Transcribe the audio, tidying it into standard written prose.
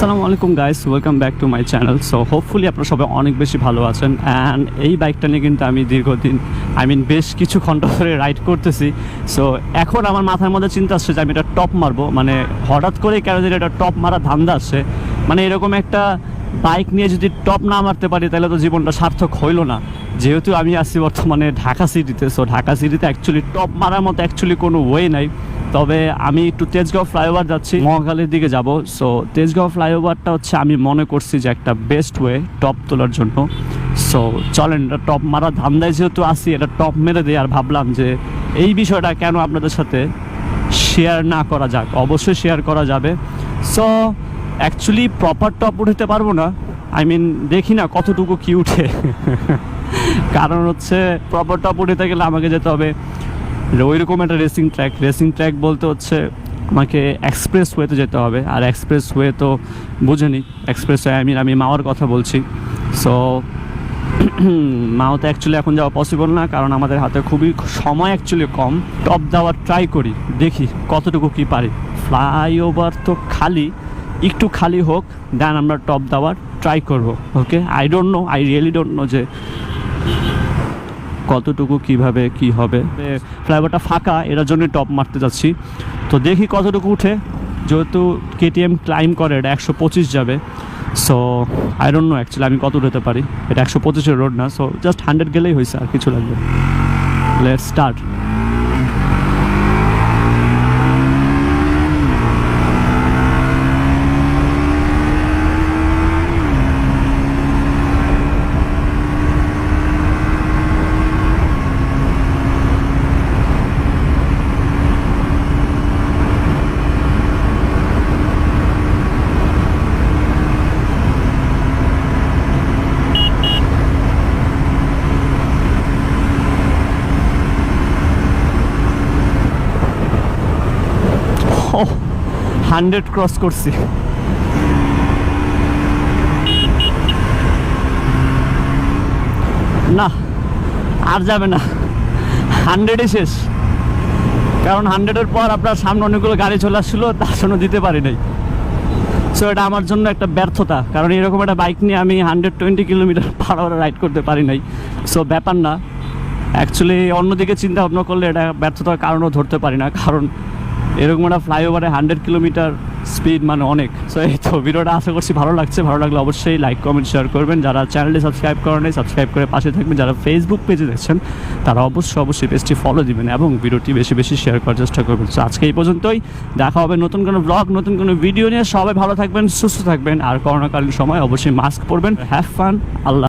আসসালামু আলাইকুম guys, welcome back to my channel. So hopefully আপনারা সবাই অনেক বেশি ভালো আছেন। অ্যান্ড এই বাইকটা নিয়ে কিন্তু আমি দীর্ঘদিন বেশ কিছু ঘন্টা ধরে রাইড করতেছি। সো এখন আমার মাথার মধ্যে চিন্তা আসছে যে আমি এটা টপ মারবো, মানে হঠাৎ করে কেন যেন এটা টপ মারা ধান্দা আসছে। মানে এরকম একটা বাইক নিয়ে যদি টপ না মারতে পারি তাহলে তো জীবনটা সার্থক হইলো না। যেহেতু আমি আছি বর্তমানে ঢাকা সিটিতে, সো ঢাকা সিটিতে অ্যাকচুয়ালি টপ মারার মতো অ্যাকচুয়ালি কোনো ওয়ে নাই। তবে আমি একটু তেজগাঁও ফ্লাইওভার যাচ্ছি, মহাখালীর দিকে যাব। সো তেজগাঁও ফ্লাইওভারটা হচ্ছে আমি মনে করছি যে একটা বেস্ট ওয়ে টপ তোলার জন্য। সো চলেন, এটা টপ মারা ধান্দায় যেহেতু আসি, এটা টপ মেরে দিই। আর ভাবলাম যে এই বিষয়টা কেন আপনাদের সাথে শেয়ার না করা যাক। অবশ্যই শেয়ার করা যাবে। সো অ্যাকচুয়ালি প্রপার টপ উঠাতে পারবো না, দেখি না কতটুকু কি উঠে। কারণ হচ্ছে প্রপার টপ উঠাতে গেলে আমাকে যেতে হবে ওইরকম একটা রেসিং ট্র্যাক বলতে হচ্ছে আমাকে এক্সপ্রেস ওয়েতে যেতে হবে। আর এক্সপ্রেস ওয়ে তো বুঝেনি, এক্সপ্রেস ওয়ে আমি মাওয়ার কথা বলছি। সো মাওতে অ্যাকচুয়ালি এখন যাওয়া পসিবল না, কারণ আমাদের হাতে খুবই সময় অ্যাকচুয়ালি কম। টপ দেওয়ার ট্রাই করি, দেখি কতটুকু কি পারি। ফ্লাইওভার তো খালি, একটু খালি হোক, দেন আমরা টপ দেওয়ার ট্রাই করব। ওকে, আই রিয়েলি ডোন্ট নো যে কতটুকু কিভাবে কি হবে। ফ্লাইওভারটা ফাঁকা, এটার জন্য টপ মারতে যাচ্ছি। তো দেখি কতটুকু উঠে। যেহেতু কেটিএম ক্লাইম করে, এটা 125 যাবে। So I don't know actually আমি কত উঠাতে পারি। এটা 125-এর রোড না, সো জাস্ট 100 গেলেই হয়েছে, আর কিছু লাগবে। Let's start. ও 100 ক্রস করছি। না, আর যাবে না, 100-ই শেষ। কারণ 100-এর পর আপনার সামনে অনেকগুলো গাড়ি চলে আসছিলো, তার জন্য দিতে পারি নাই। সো এটা আমার জন্য একটা ব্যর্থতা, কারণ এরকম একটা বাইক নিয়ে আমি 120 কিলোমিটার পার আওয়ার রাইড করতে পারি নাই। সো ব্যাপার না, অ্যাকচুয়ালি অন্যদিকে চিন্তা ভাবনা করলে এটা ব্যর্থতার কারণও ধরতে পারি না, কারণ এরকম একটা ফ্লাইওভারে 100 কিলোমিটার স্পিড মানে অনেক। সো এই তো ভিডিওটা আশা করছি ভালো লাগছে। ভালো লাগলে অবশ্যই লাইক কমেন্ট শেয়ার করবেন। যারা চ্যানেলটি সাবস্ক্রাইব করেন নাই, সাবস্ক্রাইব করে পাশে থাকবেন। যারা ফেসবুক পেজে দেখছেন তারা অবশ্যই পেজটি ফলো দিবেন এবং ভিডিওটি বেশি বেশি শেয়ার করার চেষ্টা করবেন। সো আজকে এই পর্যন্তই, দেখা হবে নতুন কোনো ব্লগ, নতুন কোনো ভিডিও নিয়ে। সবাই ভালো থাকবেন, সুস্থ থাকবেন, আর করোনাকালীন সময় অবশ্যই মাস্ক পরবেন। Have fun. আল্লাহ।